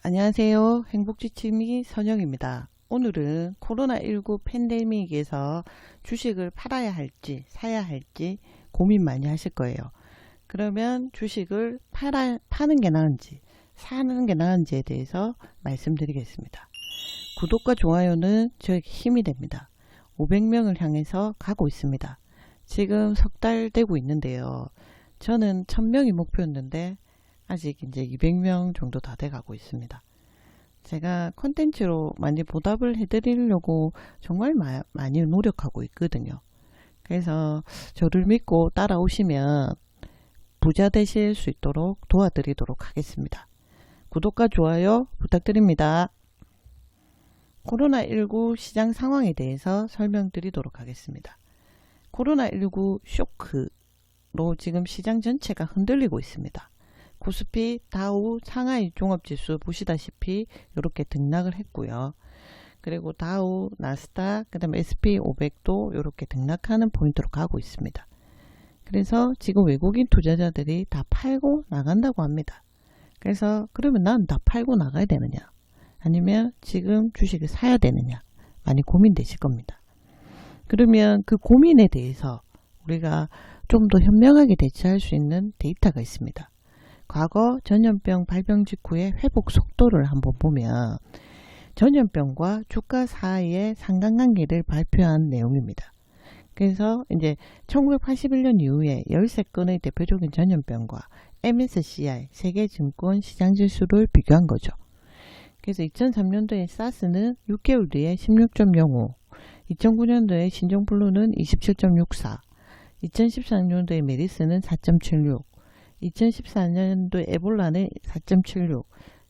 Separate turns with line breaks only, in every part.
안녕하세요. 행복지침이 선영입니다. 오늘은 코로나19 팬데믹에서 주식을 팔아야 할지 사야 할지 고민 많이 하실 거예요. 그러면 주식을 파는 게 나은지 사는 게 나은지에 대해서 말씀드리겠습니다. 구독과 좋아요는 저에게 힘이 됩니다. 500명을 향해서 가고 있습니다. 지금 석 달 되고 있는데요. 저는 1000명이 목표였는데 아직 이제 200명 정도 다 돼가고 있습니다. 제가 콘텐츠로 많이 보답을 해드리려고 정말 많이 노력하고 있거든요. 그래서 저를 믿고 따라오시면 부자 되실 수 있도록 도와드리도록 하겠습니다. 구독과 좋아요 부탁드립니다. 코로나19 시장 상황에 대해서 설명드리도록 하겠습니다. 코로나19 쇼크로 지금 시장 전체가 흔들리고 있습니다. 코스피, 다우, 상하이 종합지수 보시다시피 이렇게 등락을 했고요. 그리고 다우, 나스닥, 그 다음에 SP500도 이렇게 등락하는 포인트로 가고 있습니다. 그래서 지금 외국인 투자자들이 다 팔고 나간다고 합니다. 그래서 그러면 난 다 팔고 나가야 되느냐, 아니면 지금 주식을 사야 되느냐 많이 고민되실 겁니다. 그러면 그 고민에 대해서 우리가 좀 더 현명하게 대처할 수 있는 데이터가 있습니다. 과거 전염병 발병 직후의 회복 속도를 한번 보면 전염병과 주가 사이의 상관관계를 발표한 내용입니다. 그래서 이제 1981년 이후에 13건의 대표적인 전염병과 MSCI 세계증권 시장지수를 비교한 거죠. 그래서 2003년도에 사스는 6개월 뒤에 16.05, 2009년도에 신종플루는 27.64, 2014년도에 메리스는 4.76, 2014년도에 에볼라는 4.76,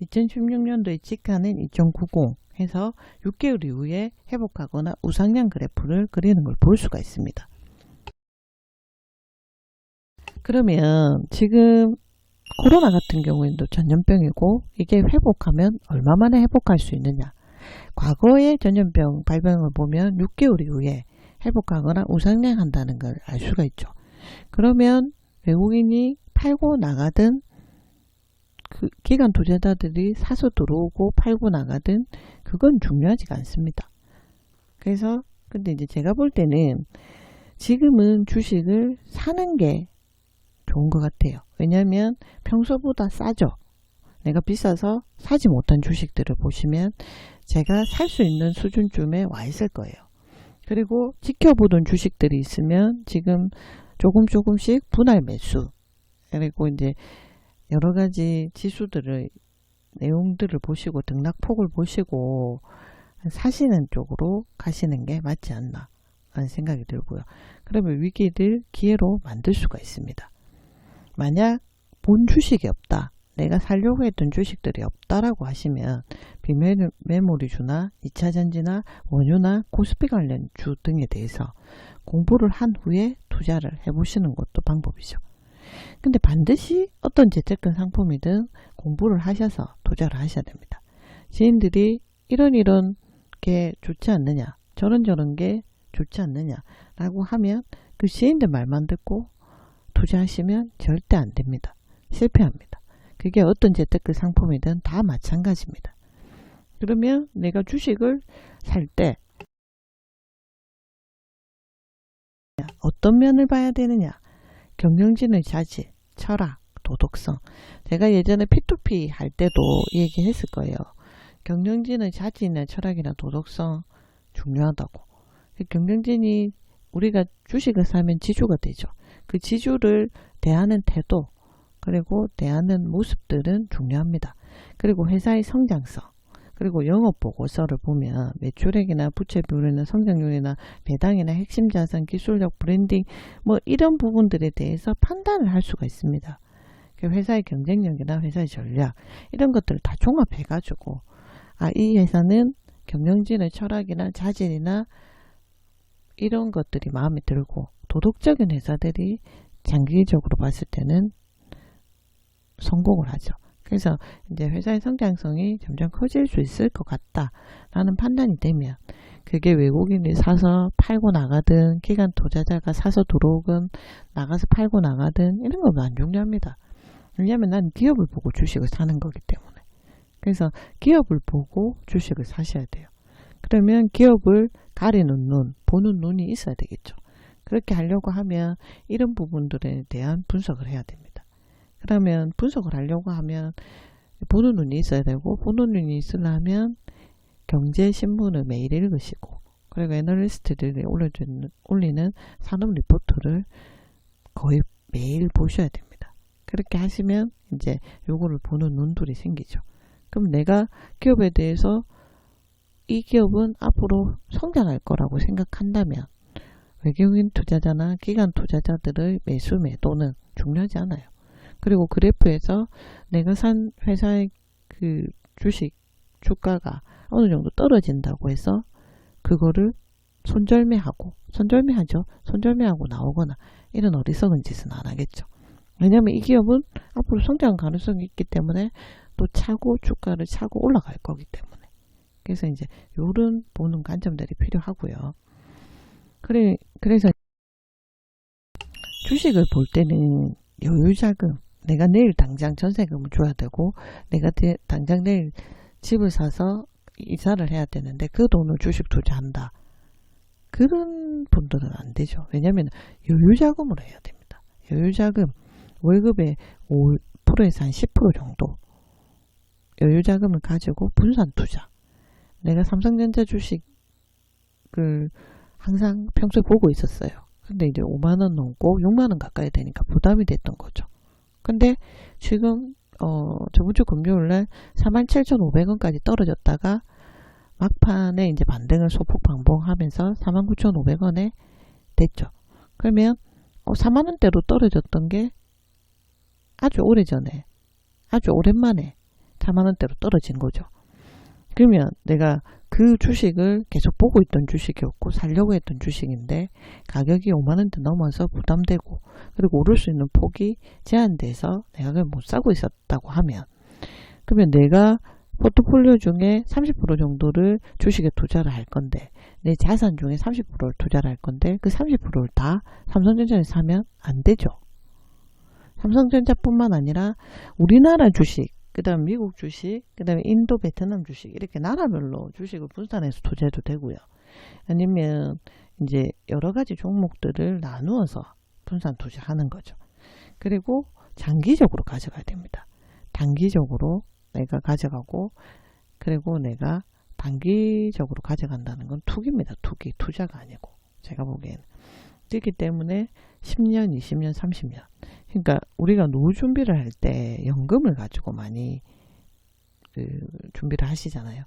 2016년도에 지카는 2.90 해서 6개월 이후에 회복하거나 우상향 그래프를 그리는 걸 볼 수가 있습니다. 그러면 지금 코로나 같은 경우에도 전염병이고 이게 회복하면 얼마 만에 회복할 수 있느냐. 과거의 전염병 발병을 보면 6개월 이후에 회복하거나 우상향 한다는 걸 알 수가 있죠. 그러면 외국인이 팔고 나가든 그 기관 투자자들이 사서 들어오고 팔고 나가든 그건 중요하지가 않습니다. 그래서 근데 이제 제가 볼 때는 지금은 주식을 사는 게 좋은 것 같아요. 왜냐하면 평소보다 싸죠. 내가 비싸서 사지 못한 주식들을 보시면 제가 살 수 있는 수준쯤에 와 있을 거예요. 그리고 지켜보던 주식들이 있으면 지금 조금씩 분할 매수, 그리고 이제 여러 가지 지수들을 내용들을 보시고 등락폭을 보시고 사시는 쪽으로 가시는 게 맞지 않나 하는 생각이 들고요. 그러면 위기를 기회로 만들 수가 있습니다. 만약 본 주식이 없다, 내가 살려고 했던 주식들이 없다라고 하시면 비메모리주나 2차전지나 원유나 코스피 관련 주 등에 대해서 공부를 한 후에 투자를 해보시는 것도 방법이죠. 근데 반드시 어떤 재테크 상품이든 공부를 하셔서 투자를 하셔야 됩니다. 지인들이 이런 게 좋지 않느냐, 저런 게 좋지 않느냐 라고 하면 그 지인들 말만 듣고 투자하시면 절대 안 됩니다. 실패합니다. 그게 어떤 재테크 상품이든 다 마찬가지입니다. 그러면 내가 주식을 살 때 어떤 면을 봐야 되느냐, 경영진의 자질, 철학, 도덕성. 제가 예전에 P2P 할 때도 얘기했을 거예요. 경영진의 자질이나 철학이나 도덕성 중요하다고. 경영진이 우리가 주식을 사면 지주가 되죠. 그 지주를 대하는 태도, 그리고 대하는 모습들은 중요합니다. 그리고 회사의 성장성, 그리고 영업보고서를 보면 매출액이나 부채 비율이나 성장률이나 배당이나 핵심 자산, 기술력, 브랜딩 뭐 이런 부분들에 대해서 판단을 할 수가 있습니다. 회사의 경쟁력이나 회사의 전략 이런 것들을 다 종합해 가지고 이 회사는 경영진의 철학이나 자질이나 이런 것들이 마음에 들고 도덕적인 회사들이 장기적으로 봤을 때는 성공을 하죠. 그래서 이제 회사의 성장성이 점점 커질 수 있을 것 같다라는 판단이 되면 그게 외국인이 사서 팔고 나가든 기관 투자자가 사서 들어오건 나가서 팔고 나가든 이런 건 안 중요합니다. 왜냐하면 난 기업을 보고 주식을 사는 거기 때문에. 그래서 기업을 보고 주식을 사셔야 돼요. 그러면 기업을 가리는 눈, 보는 눈이 있어야 되겠죠. 그렇게 하려고 하면 이런 부분들에 대한 분석을 해야 됩니다. 그러면 분석을 하려고 하면 보는 눈이 있어야 되고, 보는 눈이 있으려면 경제신문을 매일 읽으시고, 그리고 애널리스트들이 올리는 산업 리포트를 거의 매일 보셔야 됩니다. 그렇게 하시면 이제 요거를 보는 눈들이 생기죠. 그럼 내가 기업에 대해서 이 기업은 앞으로 성장할 거라고 생각한다면 외국인 투자자나 기관 투자자들의 매수 매도는 중요하지 않아요. 그리고 그래프에서 내가 산 회사의 그 주식 주가가 어느 정도 떨어진다고 해서 그거를 손절매하고 나오거나 이런 어리석은 짓은 안 하겠죠. 왜냐하면 이 기업은 앞으로 성장 가능성이 있기 때문에 또 주가를 차고 올라갈 거기 때문에. 그래서 이제 요런 보는 관점들이 필요하고요. 그래서 주식을 볼 때는 여유자금, 내가 내일 당장 전세금을 줘야 되고, 내가 당장 내일 집을 사서 이사를 해야 되는데 그 돈을 주식 투자한다. 그런 분들은 안 되죠. 왜냐하면 여유자금으로 해야 됩니다. 여유자금, 월급의 5%에서 한 10% 정도 여유자금을 가지고 분산 투자. 내가 삼성전자 주식을 항상 평소에 보고 있었어요. 근데 이제 5만원 넘고 6만원 가까이 되니까 부담이 됐던 거죠. 근데 지금 저번주 금요일날 47,500원까지 떨어졌다가 막판에 이제 반등을 소폭 반복하면서 49,500원에 됐죠. 그러면 4만원대로 떨어졌던 게 아주 오래전에, 아주 오랜만에 4만원대로 떨어진 거죠. 그러면 내가 그 주식을 계속 보고 있던 주식이었고 살려고 했던 주식인데 가격이 5만원대 넘어서 부담되고, 그리고 오를 수 있는 폭이 제한돼서 내가 그걸 못 사고 있었다고 하면, 그러면 내가 포트폴리오 중에 30% 정도를 주식에 투자를 할 건데, 내 자산 중에 30%를 투자를 할 건데 그 30%를 다 삼성전자에 사면 안 되죠. 삼성전자뿐만 아니라 우리나라 주식, 그 다음 미국 주식, 그 다음에 인도, 베트남 주식, 이렇게 나라별로 주식을 분산해서 투자해도 되고요. 아니면 이제 여러 가지 종목들을 나누어서 분산 투자하는 거죠. 그리고 장기적으로 가져가야 됩니다. 단기적으로 내가 가져가고, 그리고 내가 단기적으로 가져간다는 건 투기입니다. 투자가 아니고, 제가 보기에는. 그렇기 때문에 10년, 20년, 30년. 그러니까 우리가 노후 준비를 할 때 연금을 가지고 많이 준비를 하시잖아요.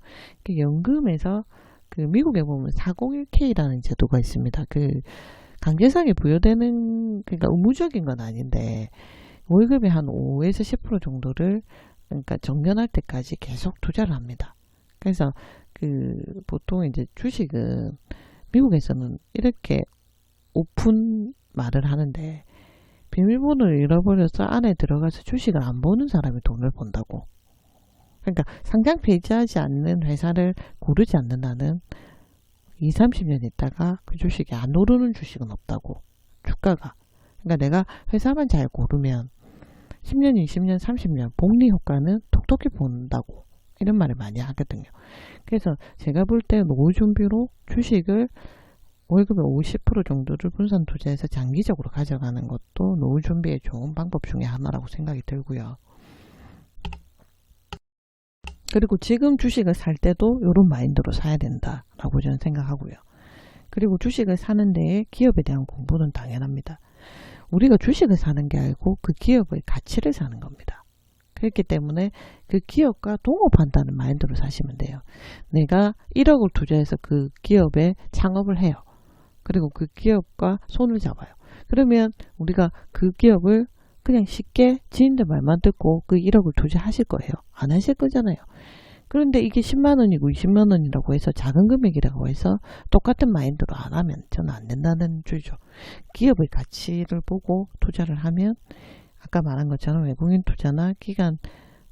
연금에서 미국에 보면 401k라는 제도가 있습니다. 강제성이 부여되는, 그러니까 의무적인 건 아닌데 월급의 한 5에서 10% 정도를, 그러니까 정년할 때까지 계속 투자를 합니다. 그래서 보통 이제 주식은 미국에서는 이렇게 오픈 말을 하는데, 비밀번호를 잃어버려서 안에 들어가서 주식을 안 보는 사람이 돈을 번다고. 그러니까 상장 폐지하지 않는 회사를 고르지 않는 한은 20, 30년 있다가 그 주식이 안 오르는 주식은 없다고. 주가가. 그러니까 내가 회사만 잘 고르면 10년, 20년, 30년 복리 효과는 톡톡히 본다고. 이런 말을 많이 하거든요. 그래서 제가 볼 때 노후 준비로 주식을 월급의 50% 정도를 분산 투자해서 장기적으로 가져가는 것도 노후 준비에 좋은 방법 중에 하나라고 생각이 들고요. 그리고 지금 주식을 살 때도 이런 마인드로 사야 된다라고 저는 생각하고요. 그리고 주식을 사는 데에 기업에 대한 공부는 당연합니다. 우리가 주식을 사는 게 아니고 그 기업의 가치를 사는 겁니다. 그렇기 때문에 그 기업과 동업한다는 마인드로 사시면 돼요. 내가 1억을 투자해서 그 기업에 창업을 해요. 그리고 그 기업과 손을 잡아요. 그러면 우리가 그 기업을 그냥 쉽게 지인들 말만 듣고 그 1억을 투자하실 거예요? 안 하실 거잖아요. 그런데 이게 10만원이고 20만원이라고 해서 작은 금액이라고 해서 똑같은 마인드로 안 하면 저는 안 된다는 주죠. 기업의 가치를 보고 투자를 하면 아까 말한 것처럼 외국인 투자나 기관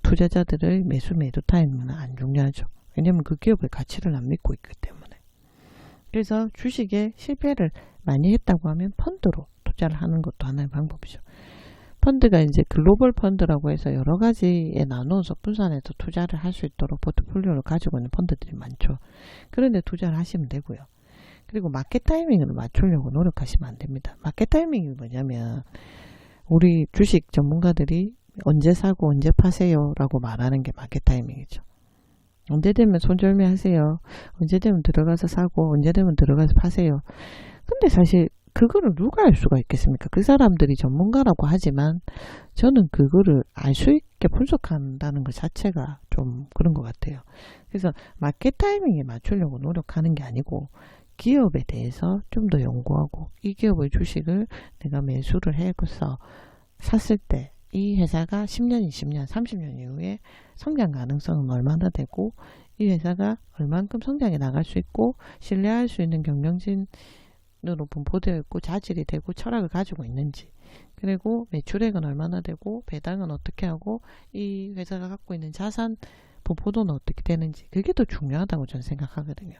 투자자들의 매수 매도 타임은 안 중요하죠. 왜냐하면 그 기업의 가치를 안 믿고 있기 때문에. 그래서 주식에 실패를 많이 했다고 하면 펀드로 투자를 하는 것도 하나의 방법이죠. 펀드가 이제 글로벌 펀드라고 해서 여러 가지에 나누어서 분산해서 투자를 할 수 있도록 포트폴리오를 가지고 있는 펀드들이 많죠. 그런데 투자를 하시면 되고요. 그리고 마켓 타이밍을 맞추려고 노력하시면 안 됩니다. 마켓 타이밍이 뭐냐면 우리 주식 전문가들이 언제 사고 언제 파세요 라고 말하는 게 마켓 타이밍이죠. 언제 되면 손절매 하세요. 언제 되면 들어가서 사고 언제 되면 들어가서 파세요. 근데 사실 그거를 누가 알 수가 있겠습니까? 그 사람들이 전문가라고 하지만 저는 그거를 알 수 있게 분석한다는 것 자체가 좀 그런 것 같아요. 그래서 마켓 타이밍에 맞추려고 노력하는 게 아니고 기업에 대해서 좀 더 연구하고 이 기업의 주식을 내가 매수를 해서 샀을 때 이 회사가 10년, 20년, 30년 이후에 성장 가능성은 얼마나 되고 이 회사가 얼만큼 성장해 나갈 수 있고 신뢰할 수 있는 경영진으로 분포되어 있고 자질이 되고 철학을 가지고 있는지, 그리고 매출액은 얼마나 되고 배당은 어떻게 하고 이 회사가 갖고 있는 자산 분포도는 어떻게 되는지, 그게 더 중요하다고 저는 생각하거든요.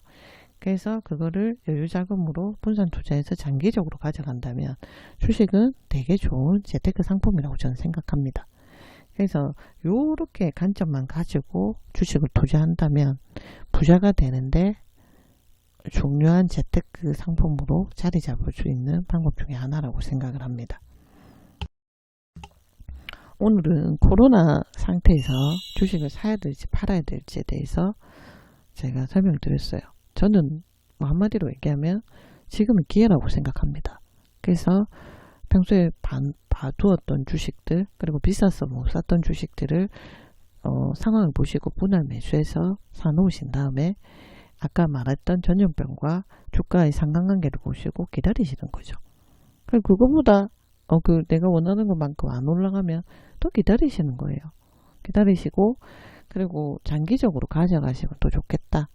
그래서 그거를 여유자금으로 분산 투자해서 장기적으로 가져간다면 주식은 되게 좋은 재테크 상품이라고 저는 생각합니다. 그래서 요렇게 관점만 가지고 주식을 투자한다면 부자가 되는데 중요한 재테크 상품으로 자리 잡을 수 있는 방법 중에 하나라고 생각을 합니다. 오늘은 코로나 상태에서 주식을 사야 될지 팔아야 될지에 대해서 제가 설명을 드렸어요. 저는 뭐 한마디로 얘기하면 지금은 기회라고 생각합니다. 그래서 평소에 봐두었던 주식들, 그리고 비싸서 못 샀던 주식들을 상황을 보시고 분할 매수해서 사놓으신 다음에 아까 말했던 전염병과 주가의 상관관계를 보시고 기다리시는 거죠. 그리고 그거보다 내가 원하는 것만큼 안 올라가면 또 기다리시는 거예요. 기다리시고 그리고 장기적으로 가져가시면 또 좋겠다.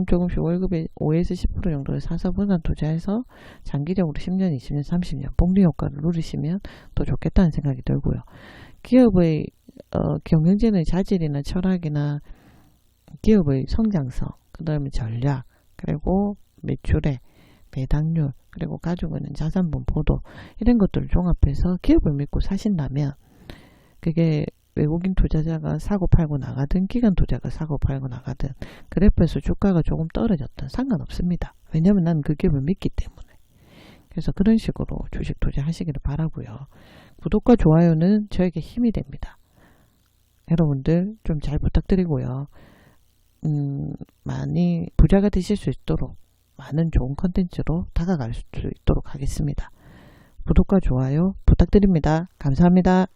조금씩 월급의 5에서 10% 정도를 사서 분산 투자해서 장기적으로 10년, 20년, 30년 복리 효과를 누리시면 더 좋겠다는 생각이 들고요. 기업의 경영진의 자질이나 철학이나 기업의 성장성, 그 다음에 전략, 그리고 매출액, 배당률, 그리고 가지고 있는 자산 분포도 이런 것들을 종합해서 기업을 믿고 사신다면 그게 외국인 투자자가 사고 팔고 나가든 기관 투자가 사고 팔고 나가든 그래프에서 주가가 조금 떨어졌든 상관없습니다. 왜냐하면 난 그 기업을 믿기 때문에. 그래서 그런 식으로 주식 투자하시기를 바라고요. 구독과 좋아요는 저에게 힘이 됩니다. 여러분들 좀 잘 부탁드리고요. 많이 부자가 되실 수 있도록 많은 좋은 컨텐츠로 다가갈 수 있도록 하겠습니다. 구독과 좋아요 부탁드립니다. 감사합니다.